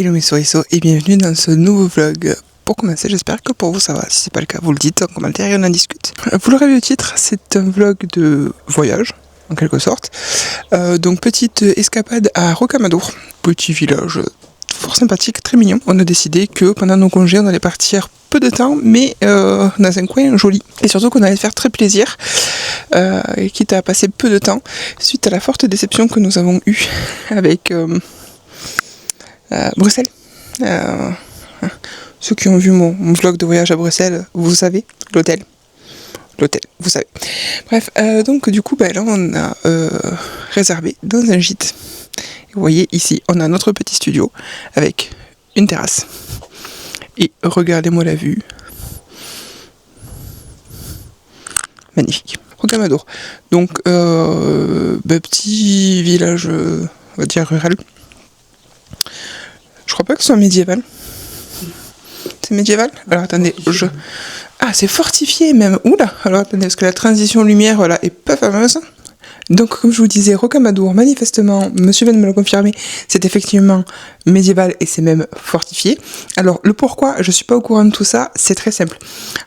Hello mes souriceaux et bienvenue dans ce nouveau vlog. Pour commencer, j'espère que pour vous ça va. Si c'est pas le cas, vous le dites en commentaire et on en discute. Vous l'aurez vu au titre, c'est un vlog de voyage, en quelque sorte. Donc petite escapade à Rocamadour, petit village fort sympathique, très mignon. On a décidé que pendant nos congés, on allait partir peu de temps, mais dans un coin joli. Et surtout qu'on allait faire très plaisir, quitte à passer peu de temps, suite à la forte déception que nous avons eue avec Bruxelles. Ceux qui ont vu mon vlog de voyage à Bruxelles, vous savez, l'hôtel, vous savez. Bref, donc du coup, là on a réservé dans un gîte. Vous voyez ici, on a notre petit studio avec une terrasse. Et regardez-moi la vue. Magnifique. Rocamadour. Donc, petit village, on va dire rural. Je crois pas que ce soit médiéval. C'est médiéval? Alors attendez, Ah, c'est fortifié même. Oula. Alors attendez, parce que la transition lumière, voilà, est pas fameuse. Donc, comme je vous disais, Rocamadour, manifestement, monsieur vient de me le confirmer, c'est effectivement médiéval et c'est même fortifié. Alors, le pourquoi, je suis pas au courant de tout ça, c'est très simple.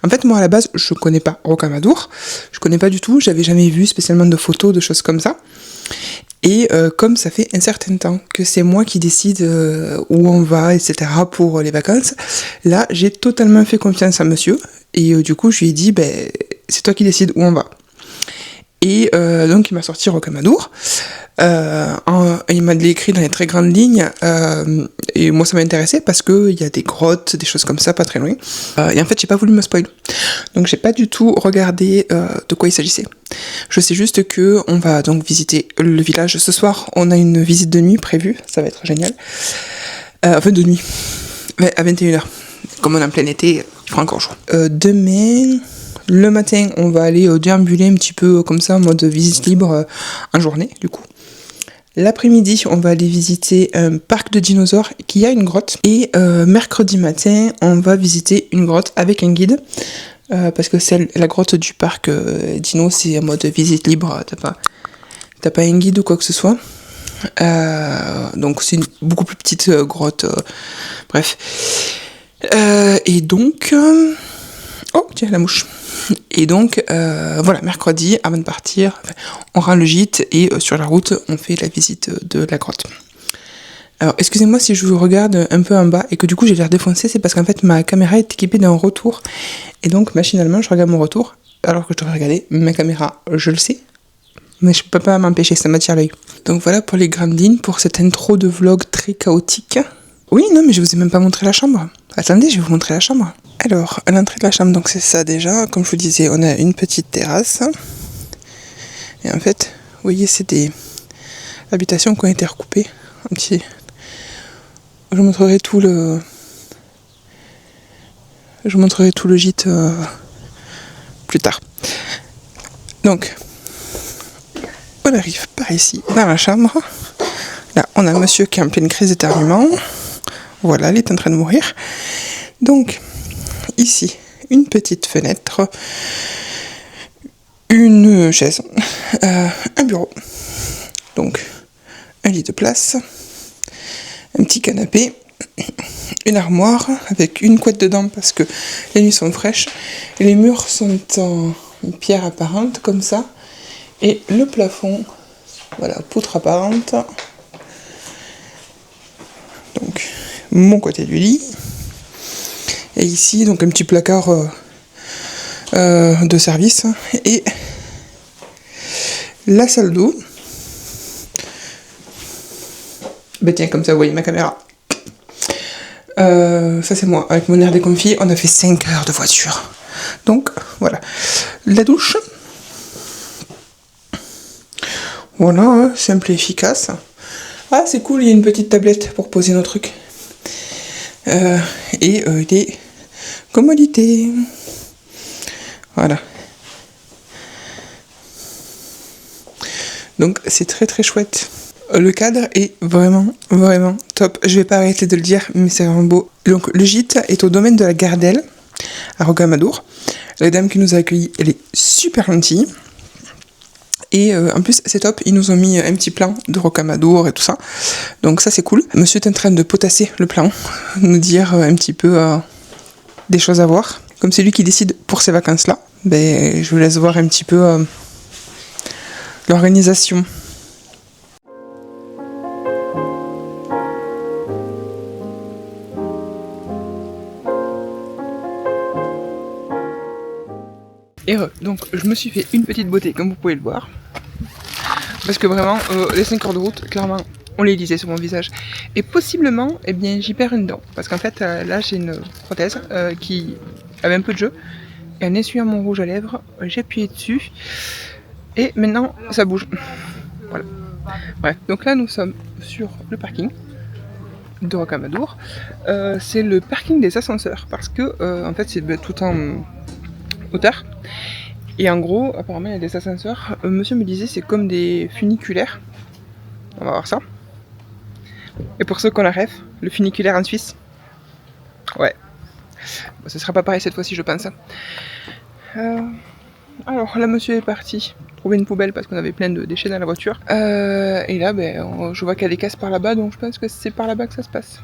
En fait, moi, à la base, je connais pas Rocamadour, je connais pas du tout, j'avais jamais vu spécialement de photos, de choses comme ça. Et comme ça fait un certain temps que c'est moi qui décide où on va, etc. pour les vacances, là, j'ai totalement fait confiance à monsieur. Et du coup, je lui ai dit, c'est toi qui décides où on va. Et donc il m'a sorti Rocamadour, il m'a écrit dans les très grandes lignes, et moi ça m'a intéressé parce qu'il y a des grottes, des choses comme ça, pas très loin. Et en fait j'ai pas voulu me spoiler, donc j'ai pas du tout regardé de quoi il s'agissait. Je sais juste que on va donc visiter le village ce soir, on a une visite de nuit prévue, ça va être génial. Enfin de nuit, à 21h, comme on est en plein été, il fera encore chaud. Demain... Le matin, on va aller déambuler un petit peu comme ça, en mode visite libre en journée, du coup. L'après-midi, on va aller visiter un parc de dinosaures qui a une grotte. Et mercredi matin, on va visiter une grotte avec un guide. Parce que la grotte du parc dino, c'est en mode visite libre. T'as pas un guide ou quoi que ce soit. Donc c'est une beaucoup plus petite grotte. Bref. Et donc... Oh, tiens, la mouche. Et donc, voilà, mercredi, avant de partir, on rend le gîte et sur la route, on fait la visite de la grotte. Alors, excusez-moi si je vous regarde un peu en bas et que du coup j'ai l'air défoncé, c'est parce qu'en fait ma caméra est équipée d'un retour. Et donc, machinalement, je regarde mon retour, alors que je devrais regarder ma caméra, je le sais, mais je peux pas m'empêcher, ça m'attire l'œil. Donc voilà pour les grandes lignes, pour cette intro de vlog très chaotique. Oui, non, mais je vous ai même pas montré la chambre. Attendez, je vais vous montrer la chambre. Alors, à l'entrée de la chambre, donc c'est ça déjà. Comme je vous disais, on a une petite terrasse. Et en fait, vous voyez, c'est des habitations qui ont été recoupées. Un petit... Je vous montrerai tout le gîte plus tard. Donc, on arrive par ici, dans la chambre. Là, on a monsieur qui est en pleine crise d'éternuement. Voilà, il est en train de mourir. Donc, ici, une petite fenêtre, une chaise, un bureau, donc un lit de place, un petit canapé, une armoire avec une couette dedans parce que les nuits sont fraîches, et les murs sont en pierre apparente comme ça, et le plafond, voilà, poutre apparente, donc mon côté du lit. Et ici, donc un petit placard de service. Et la salle d'eau. Tiens, comme ça, vous voyez ma caméra. Ça, c'est moi, avec mon air déconfit. On a fait 5 heures de voiture. Donc, voilà. La douche. Voilà, simple et efficace. Ah, c'est cool, il y a une petite tablette pour poser nos trucs. Et des commodités. Voilà. Donc c'est très très chouette. Le cadre est vraiment vraiment top. Je vais pas arrêter de le dire, mais c'est vraiment beau. Donc le gîte est au domaine de la Gardelle, à Rocamadour. La dame qui nous a accueillis, elle est super gentille. Et en plus c'est top, ils nous ont mis un petit plan de rocamadour et tout ça. Donc ça c'est cool. Monsieur est en train de potasser le plan, nous dire un petit peu des choses à voir. Comme c'est lui qui décide pour ces vacances là, ben, je vous laisse voir un petit peu l'organisation. Et donc je me suis fait une petite beauté comme vous pouvez le voir. Parce que vraiment, les 5 heures de route, clairement, on les lisait sur mon visage. Et possiblement, eh bien, j'y perds une dent. Parce qu'en fait, là, j'ai une prothèse qui avait un peu de jeu. Et en essuyant mon rouge à lèvres, j'ai appuyé dessus. Et maintenant, ça bouge. Voilà. Bref, donc là, nous sommes sur le parking de Rocamadour. C'est le parking des ascenseurs. Parce que, en fait, c'est tout en hauteur. Et en gros, apparemment, il y a des ascenseurs. Monsieur me disait, c'est comme des funiculaires. On va voir ça. Et pour ceux qu'on la rêve, le funiculaire en Suisse. Ouais. Bon, ce sera pas pareil cette fois-ci, je pense. Alors, là, monsieur est parti trouver une poubelle parce qu'on avait plein de déchets dans la voiture. Et là, ben, je vois qu'il y a des caisses par là-bas, donc je pense que c'est par là-bas que ça se passe.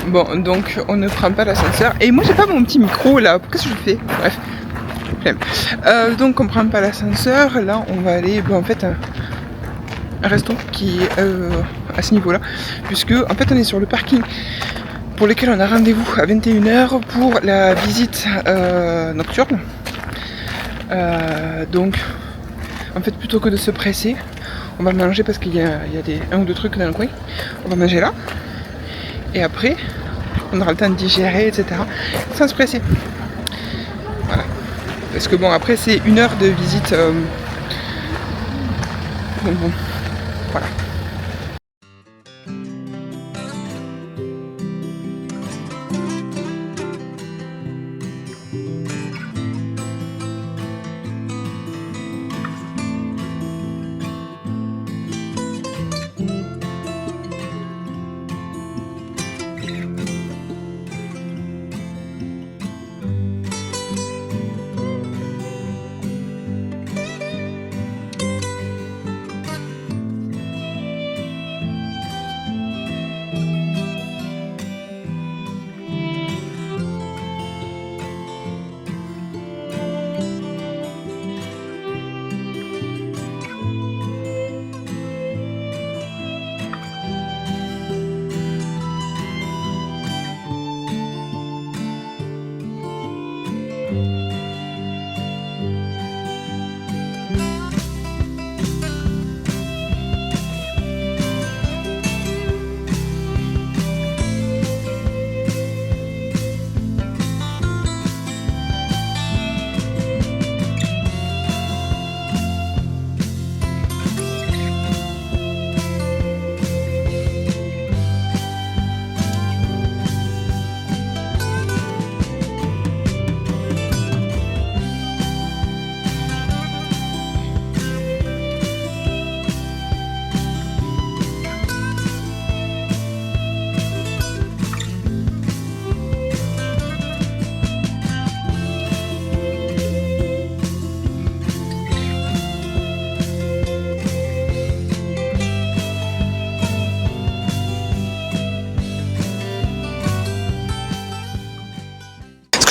Bon, donc on ne prend pas l'ascenseur. Et moi j'ai pas mon petit micro là, qu'est-ce que je fais? Bref. Donc on prend pas l'ascenseur, là on va aller en fait un resto qui est à ce niveau là, puisque en fait on est sur le parking pour lequel on a rendez-vous à 21h pour la visite nocturne. Donc en fait plutôt que de se presser, on va manger parce qu'il y a un ou deux trucs dans le coin, on va manger là. Et après, on aura le temps de digérer, etc. sans se presser. Voilà. Parce que bon, après, c'est 1 heure de visite. Donc bon, voilà.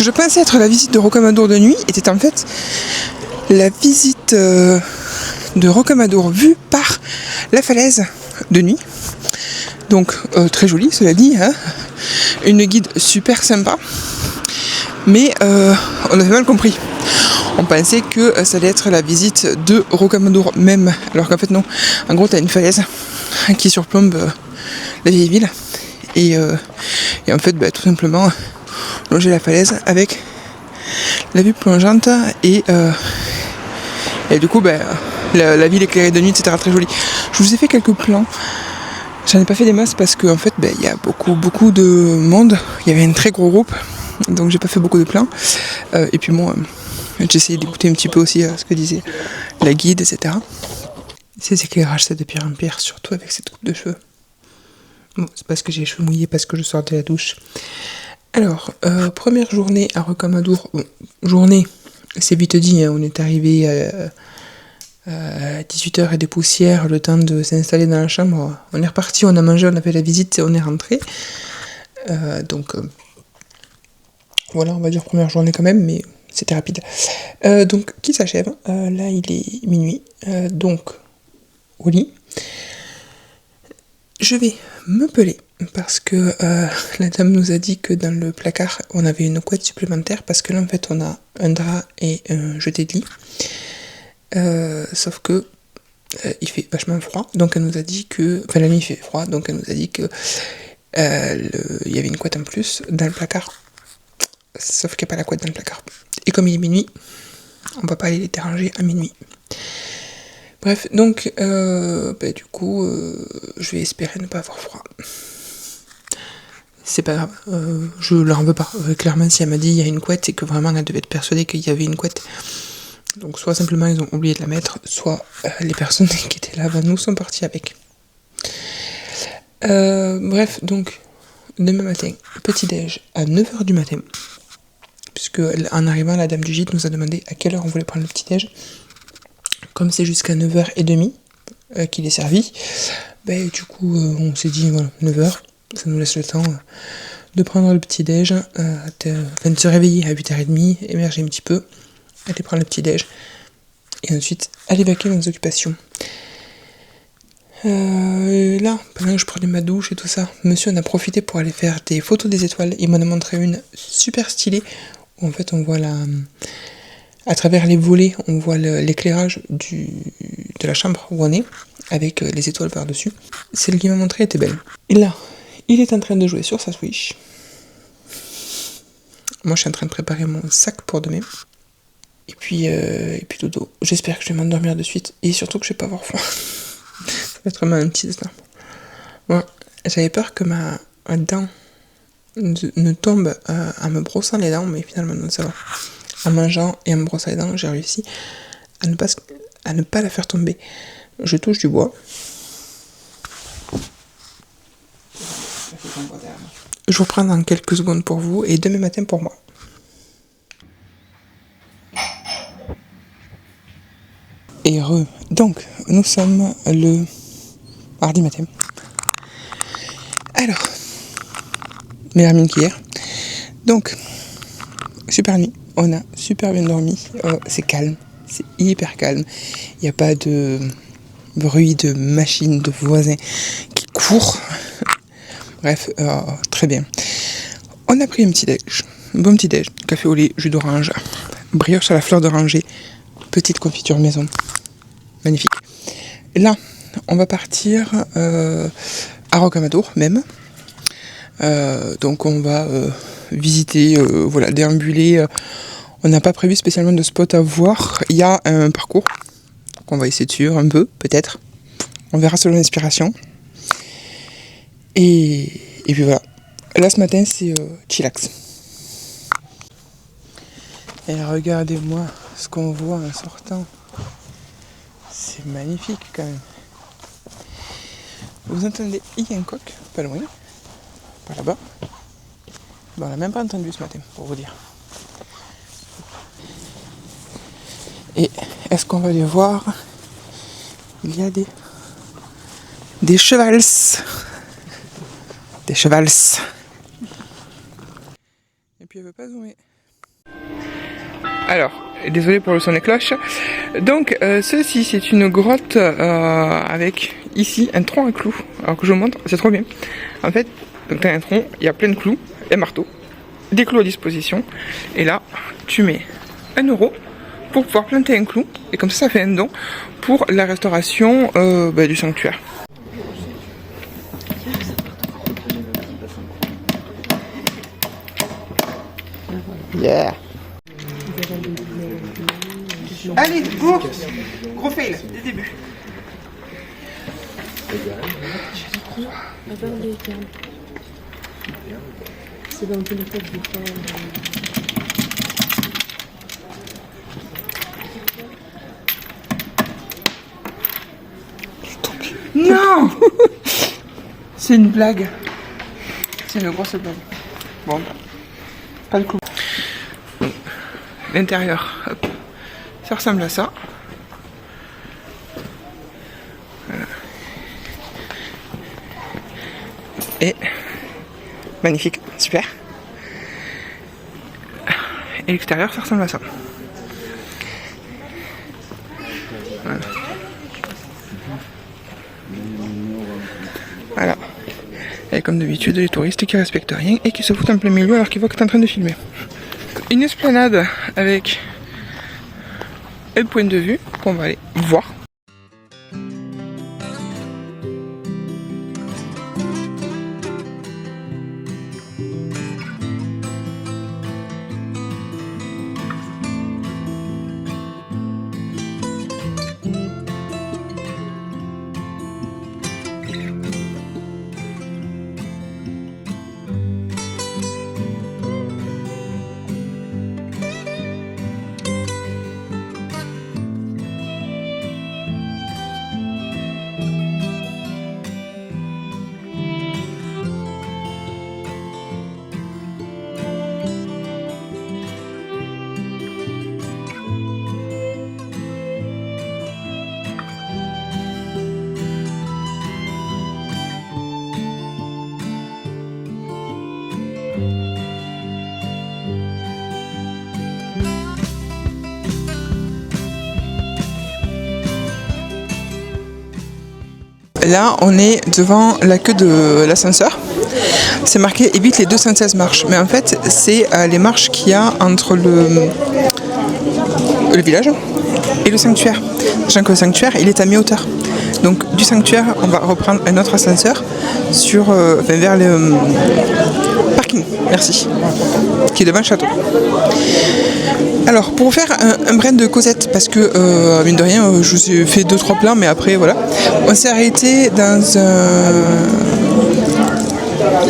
Ce que je pensais être la visite de Rocamadour de nuit était en fait la visite de Rocamadour vue par la falaise de nuit. Donc très jolie, cela dit, hein. Une guide super sympa, mais on avait mal compris. On pensait que ça allait être la visite de Rocamadour même, alors qu'en fait non. En gros, tu as une falaise qui surplombe la vieille ville, et en fait, tout simplement longer la falaise avec la vue plongeante et du coup la ville éclairée de nuit, etc. Très jolie. Je vous ai fait quelques plans. J'en ai pas fait des masses parce qu'en fait il y a beaucoup de monde. Il y avait un très gros groupe, donc j'ai pas fait beaucoup de plans. Et puis bon, j'ai essayé d'écouter un petit peu aussi ce que disait la guide, etc. Ces éclairages, c'est de pire en pire, surtout avec cette coupe de cheveux. Bon, c'est parce que j'ai les cheveux mouillés, parce que je sors de la douche. Alors, première journée à Rocamadour. Bon, journée, c'est vite dit, hein, on est arrivé à 18h et des poussières, le temps de s'installer dans la chambre. On est reparti, on a mangé, on a fait la visite et on est rentré. Donc, voilà, on va dire première journée quand même, mais c'était rapide. Donc, qui s'achève. Là, il est minuit. Donc, au lit. Je vais me peler parce que la dame nous a dit que dans le placard on avait une couette supplémentaire parce que là en fait on a un drap et un jeté de lit. Sauf que il fait vachement froid, donc elle nous a dit que. Enfin la nuit il fait froid, donc elle nous a dit que il y avait une couette en plus dans le placard. Sauf qu'il n'y a pas la couette dans le placard. Et comme il est minuit, on va pas aller les déranger à minuit. Bref, donc, du coup, je vais espérer ne pas avoir froid. C'est pas grave, je leur veux pas. Clairement, si elle m'a dit il y a une couette, c'est que vraiment elle devait être persuadée qu'il y avait une couette. Donc, soit simplement ils ont oublié de la mettre, soit les personnes qui étaient là avant nous sont parties avec. Bref, donc, demain matin, petit-déj à 9h du matin. Puisque en arrivant, la dame du gîte nous a demandé à quelle heure on voulait prendre le petit-déj. Comme c'est jusqu'à 9h30 qu'il est servi, du coup on s'est dit voilà, 9h, ça nous laisse le temps de prendre le petit-déj, de se réveiller à 8h30, émerger un petit peu, aller prendre le petit-déj, et ensuite aller vaquer dans nos occupations. Là, pendant que je prenais ma douche et tout ça, monsieur en a profité pour aller faire des photos des étoiles. Il m'en a montré une super stylée, où en fait on voit à travers les volets, on voit l'éclairage de la chambre où on est, avec les étoiles par-dessus. Celle qu'il m'a montrée était belle. Et là, il est en train de jouer sur sa Switch. Moi, je suis en train de préparer mon sac pour demain. Et puis dodo. J'espère que je vais m'endormir de suite. Et surtout que je vais pas avoir froid. Ça va être vraiment un petit destin. Bon, j'avais peur que ma dent ne tombe en me brossant les dents, mais finalement, non, ça va. En mangeant et en me brossant les dents, j'ai réussi à ne pas la faire tomber. Je touche du bois. Je vous reprends dans quelques secondes pour vous et demain matin pour moi. Et donc, nous sommes le mardi matin. Alors, meilleure mine qu'hier. Donc, super nuit. On a super bien dormi. C'est calme. C'est hyper calme. Il n'y a pas de bruit de machines, de voisins qui courent. Bref, très bien. On a pris un petit déj. Bon petit déj. Café au lait, jus d'orange, brioche à la fleur d'oranger, petite confiture maison. Magnifique. Là, on va partir à Rocamadour même. Donc on va visiter, déambuler. On n'a pas prévu spécialement de spot à voir. Il y a un parcours qu'on va essayer de suivre un peu, peut-être. On verra selon l'inspiration. Et puis voilà. Là ce matin c'est chillax. Et regardez-moi ce qu'on voit en sortant. C'est magnifique quand même. Vous entendez, il y a un coq, pas loin, par là-bas. Bon, on l'a même pas entendu ce matin, pour vous dire. Et est-ce qu'on va les voir? Il y a des chevals. Des chevals. Et puis elle veut pas zoomer. Alors, désolé pour le son des cloches. Donc, ceci, c'est une grotte avec ici un tronc à clous. Alors que je vous montre, c'est trop bien. En fait, donc t'as un tronc, il y a plein de clous, un marteau, des clous à disposition. Et là, tu mets 1 € pour pouvoir planter un clou. Et comme ça fait un don pour la restauration du sanctuaire. Yeah. Allez, go! Gros fail, dès le début. C'est dans tous les cas du temps. Non! C'est une blague. C'est une grosse blague. Bon, pas le coup. L'intérieur, hop, ça ressemble à ça. Voilà. Et magnifique, super. Et l'extérieur, ça ressemble à ça. Voilà. Voilà. Et comme d'habitude, les touristes qui respectent rien et qui se foutent en plein milieu alors qu'ils voient que t'es en train de filmer. Une esplanade avec un point de vue qu'on va aller voir. Là, on est devant la queue de l'ascenseur. C'est marqué évite les 216 marches. Mais en fait, c'est les marches qu'il y a entre le village et le sanctuaire. Sachant que le sanctuaire, il est à mi-hauteur. Donc, du sanctuaire, on va reprendre un autre ascenseur vers le parking, merci, qui est devant le château. Alors, pour vous faire un brin de Cosette, parce que, mine de rien, je vous ai fait 2-3 plans, mais après, voilà. On s'est arrêté dans un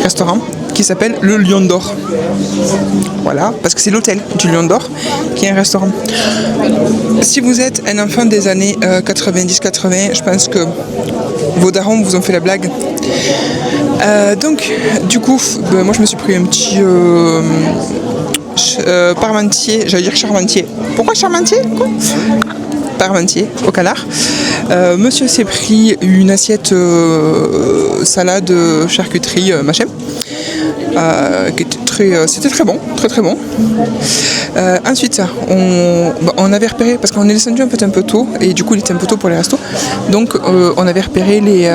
restaurant qui s'appelle le Lion d'Or. Voilà, parce que c'est l'hôtel du Lion d'Or qui est un restaurant. Si vous êtes un enfant des années 90-80, je pense que vos darons vous ont fait la blague. Donc, du coup, moi je me suis pris un petit parmentier, j'allais dire charmentier. Pourquoi charmentier? Parmentier au canard. Monsieur s'est pris une assiette salade, charcuterie, machin. Qui était c'était très bon, très bon. Ensuite, on avait repéré, parce qu'on est descendu un peu tôt, et du coup il était un peu tôt pour les restos, donc on avait repéré les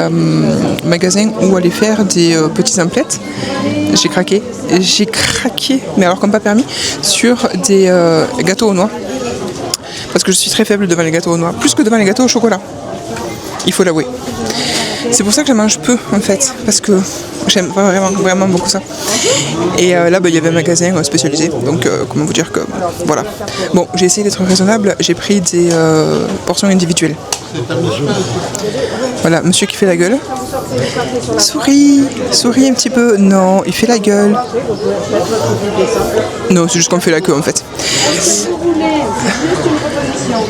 magasins où aller faire des petits emplettes. J'ai craqué, mais alors comme pas permis, sur des gâteaux aux noix. Parce que je suis très faible devant les gâteaux aux noix, plus que devant les gâteaux au chocolat. Il faut l'avouer. C'est pour ça que je mange peu en fait, parce que j'aime vraiment beaucoup ça. Et là, il y avait un magasin spécialisé, donc comment vous dire que voilà. Bon, j'ai essayé d'être raisonnable, j'ai pris des portions individuelles. Voilà, monsieur qui fait la gueule. Souris un petit peu. Non, il fait la gueule. Non, c'est juste qu'on fait la queue en fait. Si vous voulez juste une proposition,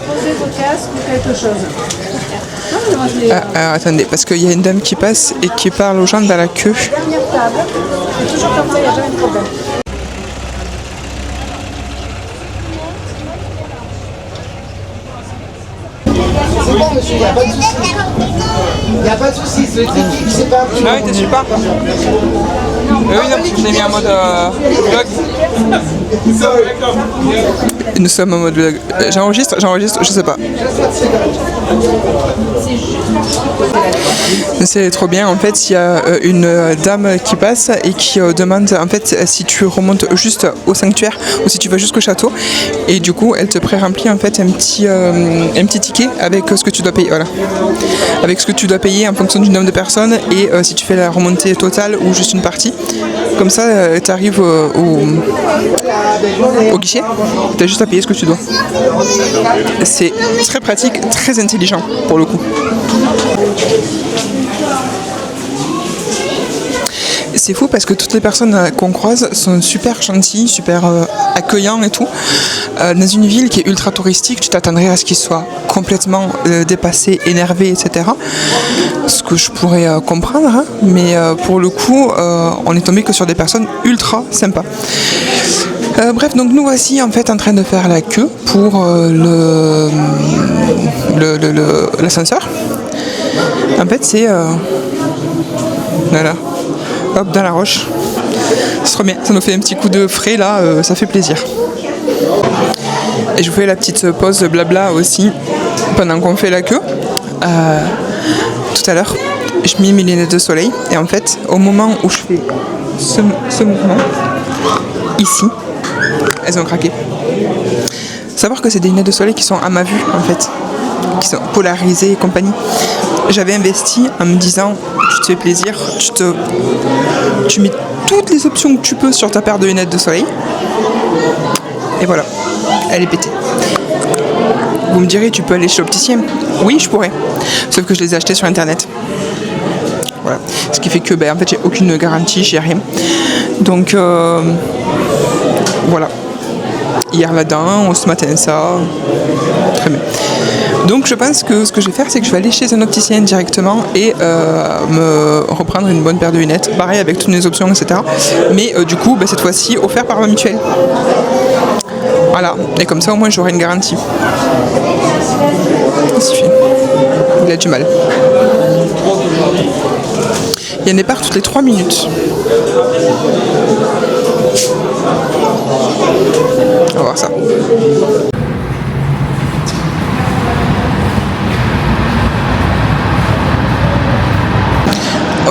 posez vos casques ou quelque chose. Alors, attendez, parce qu'il y a une dame qui passe et qui parle aux gens dans la queue. Dernière table, toujours comme ça, il n'y a jamais de problème. C'est bon monsieur, il n'y a pas de souci. Il n'y a pas de souci, c'est pas un petit Ah oui, t'es super. Oui, non, je l'ai mis en mode vlog. Nous sommes en mode vlog. J'enregistre, je sais pas. C'est trop bien. En fait, il y a une dame qui passe et qui demande en fait si tu remontes juste au sanctuaire ou si tu vas jusqu'au château. Et du coup, elle te pré-remplit en fait un petit ticket avec ce que tu dois payer. Voilà. Avec ce que tu dois payer en fonction du nombre de personnes et si tu fais la remontée totale ou juste une partie. Comme ça, tu arrives au guichet, tu as juste à payer ce que tu dois. C'est très pratique, très intelligent pour le coup. c'est fou parce que toutes les personnes qu'on croise sont super gentilles, super accueillants et tout. Dans une ville qui est ultra touristique, tu t'attendrais à ce qu'ils soient complètement dépassés, énervés, etc. Ce que je pourrais comprendre, hein, mais pour le coup, on est tombé que sur des personnes ultra sympas. Bref, donc nous voici en fait en train de faire la queue pour l'ascenseur. En fait, c'est voilà, hop, dans la roche. C'est trop bien, ça nous fait un petit coup de frais là, ça fait plaisir. Et je vous fais la petite pause blabla aussi pendant qu'on fait la queue. Tout à l'heure, je mets mes lunettes de soleil et en fait, au moment où je fais ce mouvement, ici, elles ont craqué. Savoir que c'est des lunettes de soleil qui sont à ma vue en fait, qui sont polarisées et compagnie. J'avais investi en me disant, tu te fais plaisir, tu mets toutes les options que tu peux sur ta paire de lunettes de soleil. Et voilà, elle est pétée. Vous me direz, tu peux aller chez l'opticien. Oui, je pourrais. Sauf que je les ai achetées sur internet. Voilà. Ce qui fait que en fait, j'ai aucune garantie, j'ai rien. Donc voilà. Hier là-dedans, ce matin ça. Très bien. Donc je pense que ce que je vais faire, c'est que je vais aller chez un opticien directement et me reprendre une bonne paire de lunettes. Pareil avec toutes mes options, etc. Mais du coup, cette fois-ci, offert par ma mutuelle. Voilà. Et comme ça, au moins, j'aurai une garantie. Il suffit. Il a du mal. Il y a un départ toutes les 3 minutes. On va voir ça.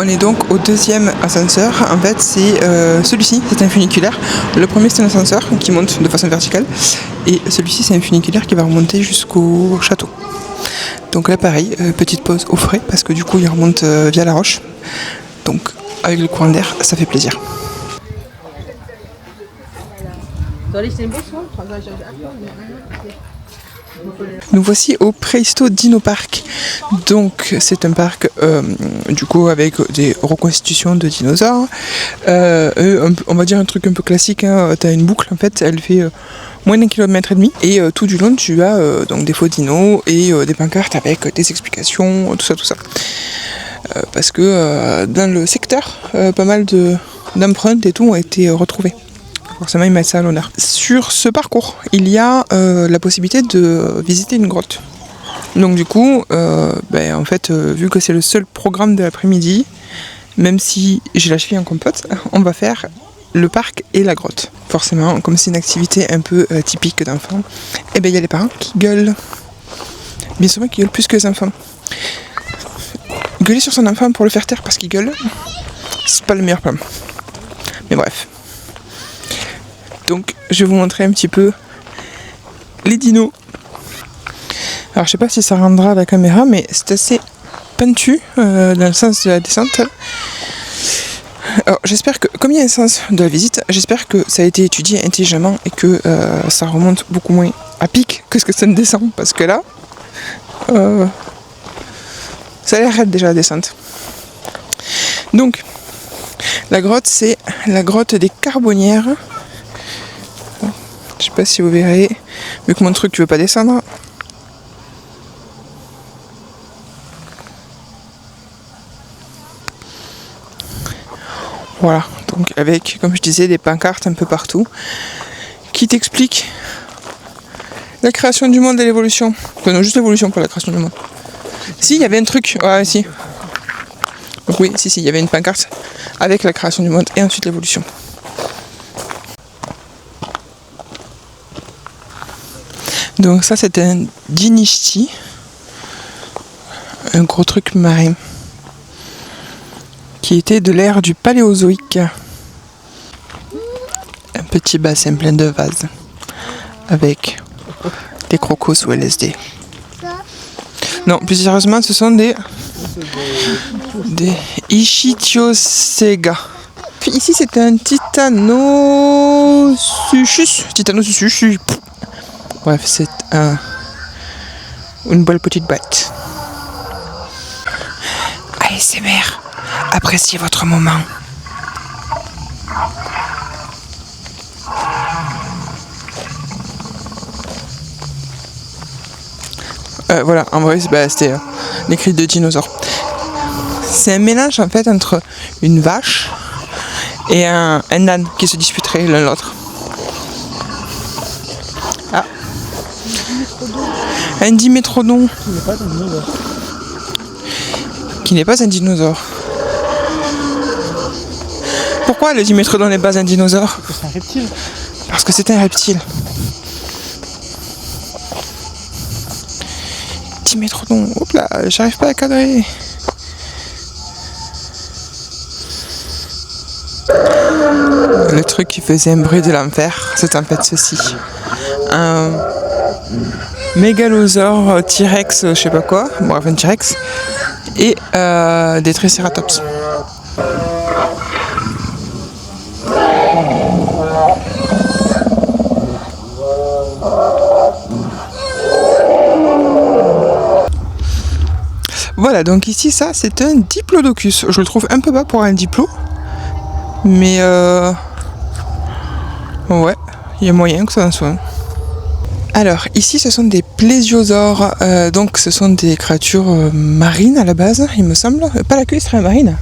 On est donc au deuxième ascenseur. En fait, c'est celui-ci, c'est un funiculaire. Le premier, c'est un ascenseur qui monte de façon verticale. Et celui-ci, c'est un funiculaire qui va remonter jusqu'au château. Donc là, pareil, petite pause au frais parce que du coup, il remonte via la roche. Donc, avec le courant d'air, ça fait plaisir. Nous voici au Préhisto Dino Park. Donc c'est un parc du coup avec des reconstitutions de dinosaures. On va dire un truc un peu classique, hein. Tu as une boucle en fait, elle fait moins d'1,5 km et tout du long tu as donc des faux dinos et des pancartes avec des explications, tout ça. Parce que dans le secteur, pas mal d'empreintes et tout ont été retrouvées. Forcément, ils mettent ça à l'honneur. Sur ce parcours, il y a la possibilité de visiter une grotte. Donc du coup, en fait, vu que c'est le seul programme de l'après-midi, même si j'ai la cheville en compote, on va faire le parc et la grotte. Forcément, comme c'est une activité un peu typique d'enfants, il y a les parents qui gueulent. Bien souvent, qui gueulent plus que les enfants. Gueuler sur son enfant pour le faire taire parce qu'il gueule, c'est pas le meilleur plan. Mais bref. Donc je vais vous montrer un petit peu les dinos. Alors je sais pas si ça rendra à la caméra, mais c'est assez pentu dans le sens de la descente. Alors j'espère que, comme il y a un sens de la visite, j'espère que ça a été étudié intelligemment et que ça remonte beaucoup moins à pic que ce que ça ne descend. Parce que là, ça a l'air raide déjà la descente. Donc, la grotte, c'est la grotte des Carbonnières. Je sais pas si vous verrez, vu que mon truc ne veut pas descendre. Voilà, donc avec, comme je disais, des pancartes un peu partout qui t'expliquent la création du monde et l'évolution. Enfin, non, juste l'évolution pour la création du monde. Si, il y avait un truc, ouais, si. Donc oui, si, il y avait une pancarte avec la création du monde et ensuite l'évolution. Donc ça, c'est un dynishti, un gros truc marin, qui était de l'ère du Paléozoïque. Un petit bassin plein de vases, avec des crocos sous LSD. Non, plus sérieusement, ce sont des Ichthyosaega. Ici, c'est un Titanosuchus. Bref, c'est une belle petite bête. ASMR, appréciez votre moment. Voilà, en vrai, c'était les cris de dinosaures. C'est un mélange en fait entre une vache et un âne qui se disputeraient l'un l'autre. Ah. Un dimétrodon. Qui n'est pas un dinosaure. Pourquoi le dimétrodon n'est pas un dinosaure? Parce que c'est un reptile. Parce que c'est un reptile. Dimétrodon, hop là, j'arrive pas à cadrer. Le truc qui faisait un bruit de l'enfer, c'est en fait ceci. Un mégalosaure T-Rex, je sais pas quoi, bref un T-Rex, et des Triceratops. Voilà, donc ici ça c'est un Diplodocus. Je le trouve un peu bas pour un diplo, mais ouais, il y a moyen que ça en soit un. Alors ici ce sont des plésiosaures, donc ce sont des créatures marines à la base, il me semble, pas la queue serait marine.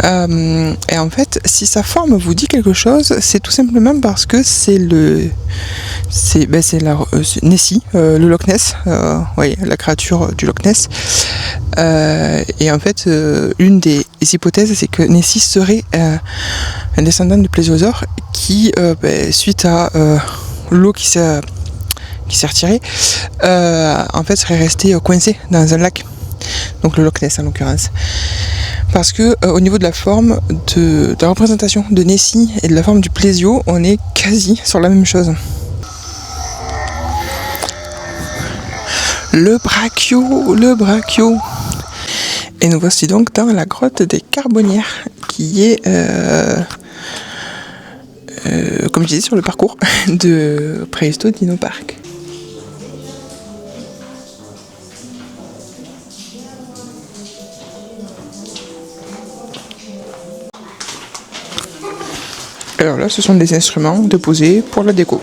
Et en fait, si sa forme vous dit quelque chose, c'est tout simplement parce que c'est Nessie, le Loch Ness, oui, la créature du Loch Ness. Et en fait, une des hypothèses, c'est que Nessie serait un descendant de plésiosaure qui, suite à l'eau qui s'est retirée, en fait, serait resté coincé dans un lac. Donc le Loch Ness en l'occurrence. Parce que au niveau de la forme de la représentation de Nessie et de la forme du plésio, on est quasi sur la même chose. Le brachio. Et nous voici donc dans la grotte des Carbonnières, qui est, comme je disais, sur le parcours de Préhisto Dino Park. Alors là, ce sont des instruments déposés pour la déco.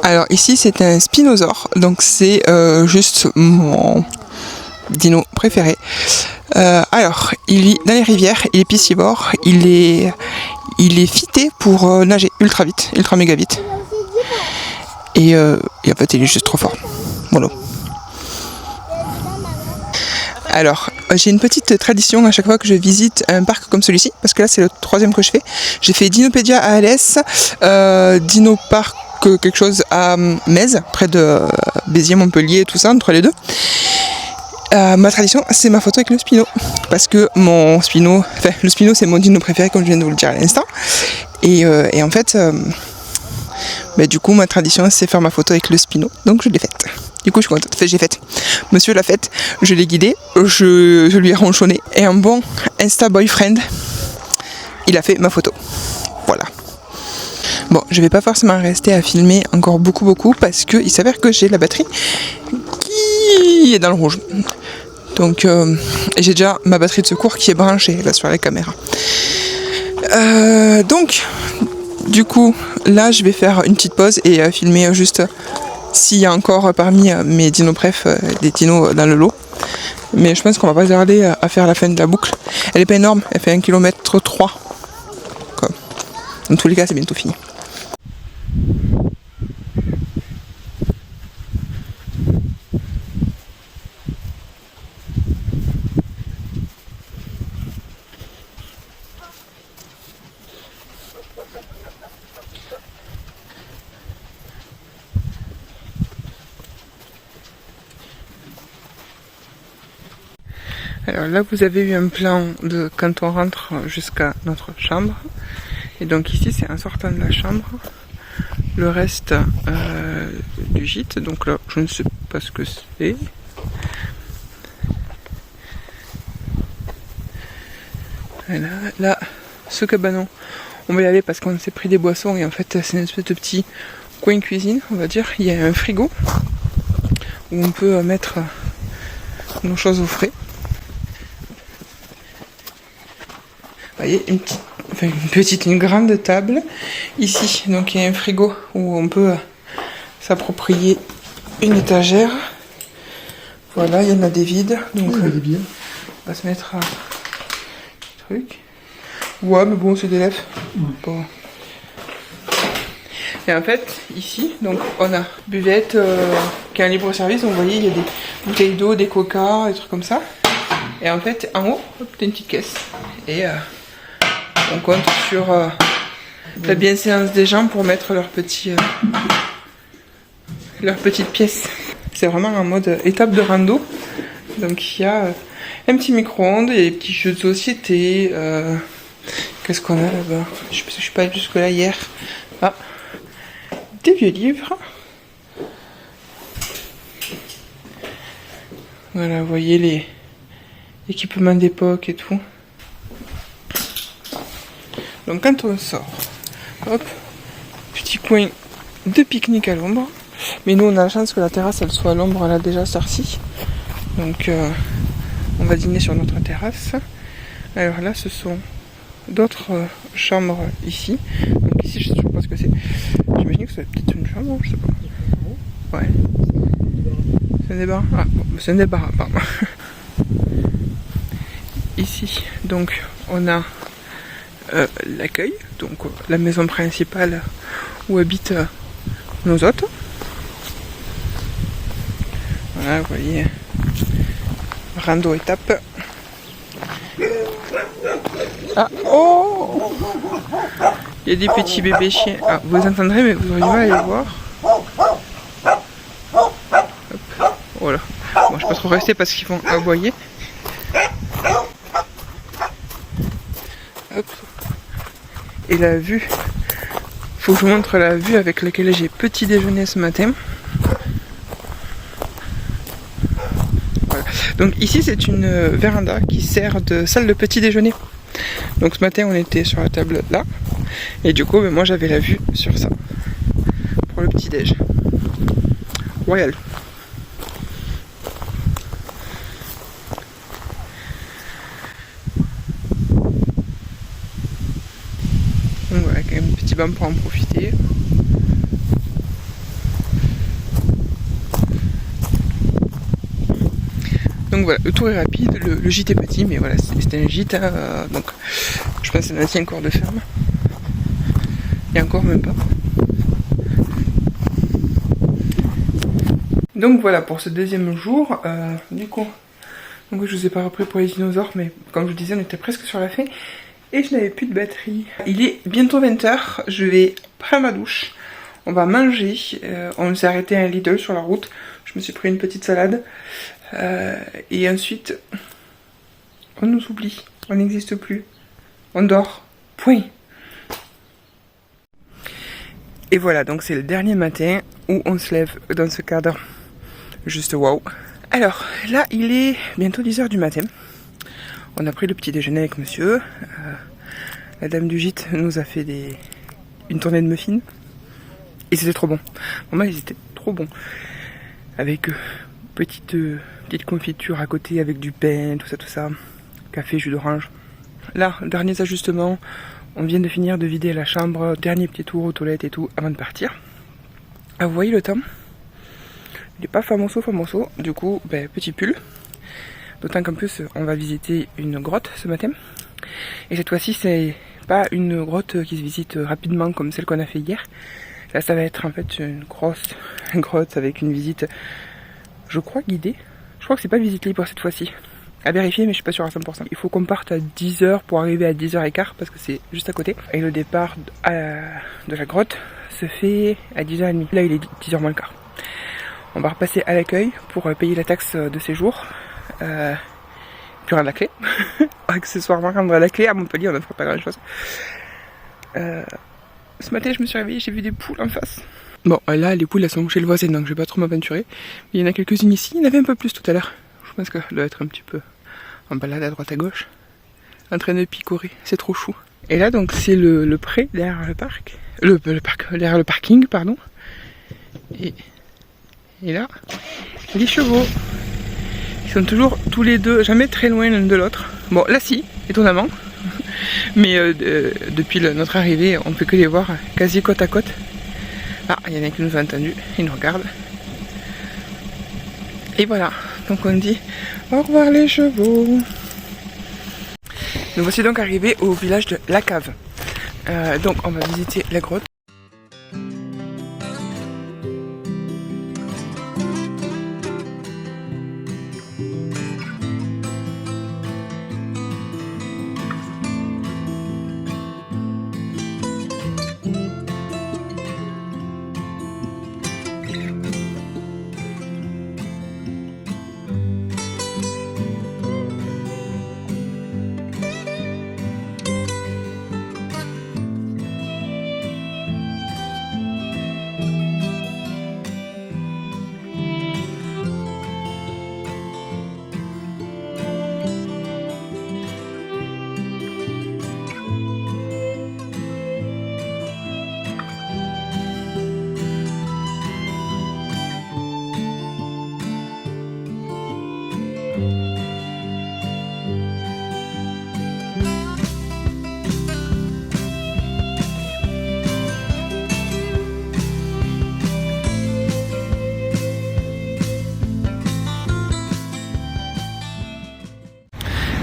Alors ici c'est un spinosaure, donc c'est juste mon dino préféré. Alors il vit dans les rivières, il est piscivore, il est fité pour nager ultra vite, ultra méga vite. Et en fait il est juste trop fort. Voilà. Alors, j'ai une petite tradition à chaque fois que je visite un parc comme celui-ci, parce que là c'est le 3e que je fais. J'ai fait Dinopédia à Alès, Dino Park quelque chose à Metz, près de Béziers, Montpellier, tout ça, entre les deux. Ma tradition, c'est ma photo avec le Spino, parce que le Spino c'est mon dino préféré, comme je viens de vous le dire à l'instant. Et en fait, du coup, ma tradition, c'est faire ma photo avec le Spino, donc je l'ai faite. Du coup, je suis contente. J'ai faite. Monsieur l'a faite, je l'ai guidé, je lui ai ronchonné. Et un bon Insta boyfriend, il a fait ma photo. Voilà. Bon, je vais pas forcément rester à filmer encore beaucoup, parce qu'il s'avère que j'ai la batterie qui est dans le rouge. Donc, j'ai déjà ma batterie de secours qui est branchée là sur la caméra. Donc, du coup, là, je vais faire une petite pause et filmer juste s'il y a encore parmi mes dinos préf des dinos dans le lot. Mais je pense qu'on va pas tarder à faire la fin de la boucle. Elle est pas énorme, elle fait 1,3 km. Dans tous les cas, c'est bientôt fini. Alors là, vous avez eu un plan de quand on rentre jusqu'à notre chambre. Et donc ici, c'est en sortant de la chambre, le reste du gîte. Donc là, je ne sais pas ce que c'est. Voilà, là, ce cabanon, on va y aller parce qu'on s'est pris des boissons et en fait, c'est une espèce de petit coin cuisine, on va dire. Il y a un frigo où on peut mettre nos choses au frais. Vous voyez, une grande table ici. Donc il y a un frigo où on peut s'approprier une étagère. Voilà, il y en a des vides. Donc on va se mettre à truc. Ouais, mais bon, c'est des lèvres. Bon. Et en fait, ici, donc on a buvette qui est un libre service. Donc vous voyez, il y a des bouteilles d'eau, des coca, des trucs comme ça. Et en fait, en haut, t'as une petite caisse. Et on compte sur la bienséance des gens pour mettre leur petite pièce. C'est vraiment en mode étape de rando. Donc il y a un petit micro-ondes et des petits jeux de société. Qu'est-ce qu'on a là-bas? Je suis pas allée jusque là hier. Ah, des vieux livres. Voilà, vous voyez les équipements d'époque et tout. Donc quand on sort, hop, petit coin de pique-nique à l'ombre. Mais nous on a la chance que la terrasse elle soit à l'ombre là déjà cette-ci. Donc on va dîner sur notre terrasse. Alors là ce sont d'autres chambres ici. Donc ici je sais pas ce que c'est. J'imagine que c'est peut-être une chambre, je sais pas. Ouais. C'est un débarras. Ah bon, c'est un débarras, pardon. Ici donc on a l'accueil, donc la maison principale où habitent nos hôtes. Voilà, vous voyez, rando étape. Ah, oh, il y a des petits bébés chiens. Ah, vous entendrez, mais vous aurez du mal à les voir. Hop. Voilà. Bon, je peux pas trop rester parce qu'ils vont aboyer. Hop. Et la vue, faut que je vous montre la vue avec laquelle j'ai petit déjeuner ce matin. Voilà. Donc ici c'est une véranda qui sert de salle de petit déjeuner. Donc ce matin on était sur la table là. Et du coup moi j'avais la vue sur ça. Pour le petit déj. Royal. Donc voilà, quand même un petit banc pour en profiter. Donc voilà, le tour est rapide, le gîte est petit, mais voilà, c'était un gîte, donc je pense que c'est un ancien corps de ferme. Et encore même pas. Donc voilà pour ce deuxième jour, du coup, donc je vous ai pas repris pour les dinosaures, mais comme je vous disais, on était presque sur la fin. Et je n'avais plus de batterie. Il est bientôt 20h, je vais prendre ma douche, on va manger, on s'est arrêté à un Lidl sur la route, je me suis pris une petite salade, et ensuite, on nous oublie, on n'existe plus, on dort, point. Et voilà, donc c'est le dernier matin où on se lève dans ce cadre, juste waouh. Alors là, il est bientôt 10h du matin. On a pris le petit déjeuner avec monsieur. La dame du gîte nous a fait une tournée de muffins. Et c'était trop bon. Vraiment, ils étaient trop bons. Avec petite confiture à côté, avec du pain, tout ça. Café, jus d'orange. Là, derniers ajustements. On vient de finir de vider la chambre. Dernier petit tour aux toilettes et tout avant de partir. Ah, vous voyez le temps? Il n'est pas famoso. Du coup, petit pull. D'autant qu'en plus, on va visiter une grotte ce matin. Et cette fois-ci, c'est pas une grotte qui se visite rapidement comme celle qu'on a fait hier. Là, ça va être en fait une grosse grotte avec une visite, je crois, guidée. Je crois que c'est pas visite libre cette fois-ci. À vérifier, mais je suis pas sûre à 100%. Il faut qu'on parte à 10h pour arriver à 10h15 parce que c'est juste à côté. Et le départ de la grotte se fait à 10h30. Là, il est 10h moins le quart. On va repasser à l'accueil pour payer la taxe de séjour. puis rendre la clé. Accessoirement rendre la clé, à Montpellier on ne fera pas grand chose. Ce matin je me suis réveillée, j'ai vu des poules en face. Bon là les poules elles sont chez le voisin donc je vais pas trop m'aventurer. Mais il y en a quelques-unes ici, il y en avait un peu plus tout à l'heure. Je pense qu'elle doit être un petit peu en balade à droite à gauche. En train de picorer, c'est trop chou. Et là donc c'est le pré derrière le parc. Derrière le parking pardon. Et là, les chevaux. Ils sont toujours tous les deux, jamais très loin l'un de l'autre. Bon là si, étonnamment. Mais depuis notre arrivée, on peut que les voir quasi côte à côte. Ah, il y en a qui nous ont entendus, ils nous regardent. Et voilà, donc on dit au revoir les chevaux. Nous voici donc arrivés au village de La Cave. Donc on va visiter la grotte.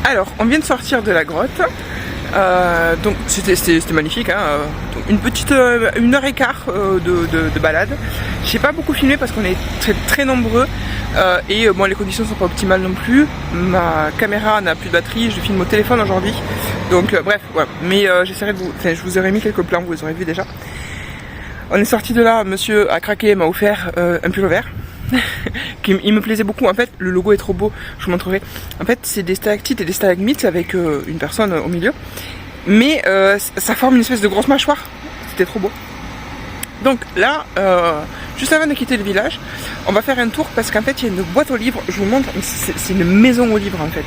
Alors, on vient de sortir de la grotte, donc c'était magnifique, hein, une petite 1h15 de balade. J'ai pas beaucoup filmé parce qu'on est très nombreux et bon, les conditions sont pas optimales non plus. Ma caméra n'a plus de batterie, je filme au téléphone aujourd'hui, donc bref, voilà. Mais j'essaierai de je vous aurais mis quelques plans, vous les aurez vu déjà. On est sorti de là, monsieur a craqué, m'a offert un pull vert. Il me plaisait beaucoup, en fait le logo est trop beau, je vous montrerai. En fait c'est des stalactites et des stalagmites avec une personne au milieu, mais ça forme une espèce de grosse mâchoire, c'était trop beau. Donc là, juste avant de quitter le village, on va faire un tour parce qu'en fait il y a une boîte aux livres, je vous montre, c'est une maison aux livres en fait.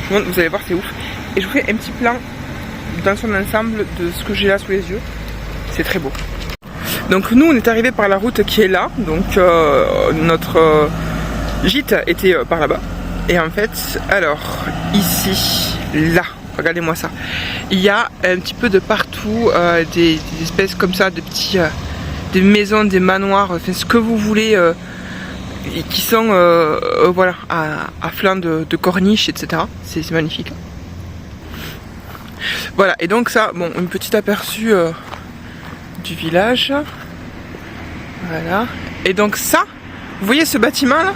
Je vous montre, vous allez voir, c'est ouf. Et je vous fais un petit plan dans son ensemble de ce que j'ai là sous les yeux, c'est très beau. Donc nous on est arrivé par la route qui est là, donc notre gîte était par là-bas. Et en fait, alors ici, là, regardez-moi ça, il y a un petit peu de partout des espèces comme ça de petits, des maisons, des manoirs, enfin ce que vous voulez, qui sont voilà, à flanc de corniches, etc. C'est magnifique. Voilà, et donc ça, bon, un petit aperçu du village. Voilà. Et donc ça, vous voyez ce bâtiment là,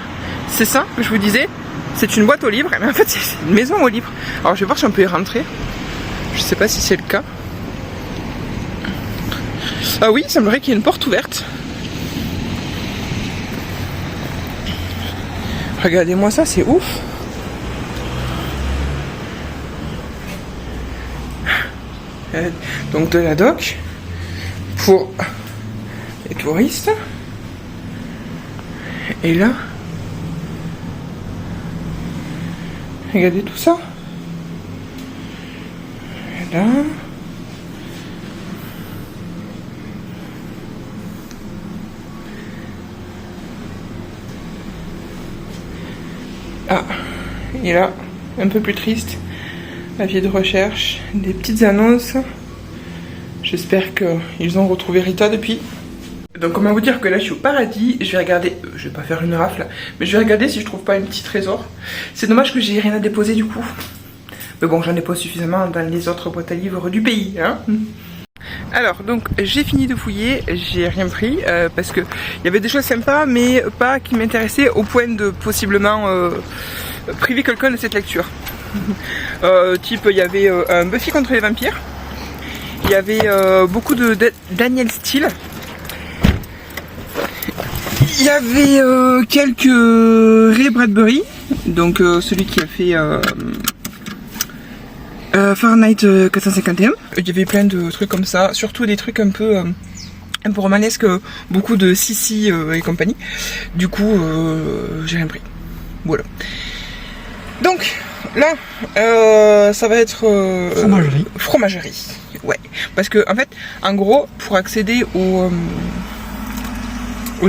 c'est ça que je vous disais, c'est une boîte aux livres, mais en fait c'est une maison aux livres. Alors je vais voir si on peut y rentrer. Je sais pas si c'est le cas. Ah oui, il semblerait qu'il y ait une porte ouverte. Regardez-moi ça, c'est ouf. Donc de la doc pour les touristes. Et là, regardez tout ça. Et là, ah, et là, un peu plus triste, avis de recherche, des petites annonces. J'espère qu'ils ont retrouvé Rita depuis. Donc comment vous dire que là je suis au paradis, je vais regarder, je vais pas faire une rafle, mais je vais regarder si je trouve pas un petit trésor. C'est dommage que j'ai rien à déposer du coup. Mais bon, j'en ai pas suffisamment dans les autres boîtes à livres du pays, hein. Alors donc j'ai fini de fouiller, j'ai rien pris parce que il y avait des choses sympas mais pas qui m'intéressaient au point de possiblement priver quelqu'un de cette lecture. Type il y avait un Buffy contre les vampires, il y avait beaucoup de Daniel Steele, il y avait quelques Ray Bradbury, Donc celui qui a fait Fahrenheit 451. Il y avait plein de trucs comme ça, surtout des trucs un peu romanesques, beaucoup de Sissi et compagnie. Du coup, j'ai rien pris. Voilà. Donc là, ça va être fromagerie. Fromagerie. Ouais. Parce que en fait, en gros, pour accéder au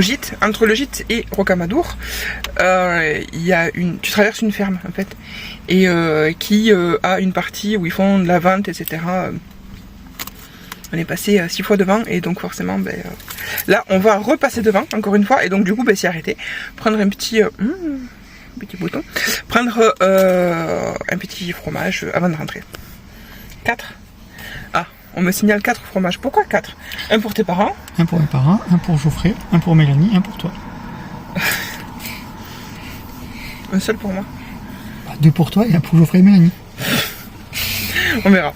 gîte, entre le gîte et Rocamadour, il y a tu traverses une ferme en fait, et qui a une partie où ils font de la vente, etc. On est passé 6 fois devant, et donc forcément, là, on va repasser devant encore une fois, et donc du coup, s'y arrêter, prendre un petit bouton, prendre un petit fromage avant de rentrer. 4. Ah, on me signale 4 fromages. Pourquoi 4? Un pour tes parents. Un pour mes parents, un pour Geoffrey, un pour Mélanie, un pour toi. Un seul pour moi. 2 pour toi et un pour Geoffrey et Mélanie. On verra.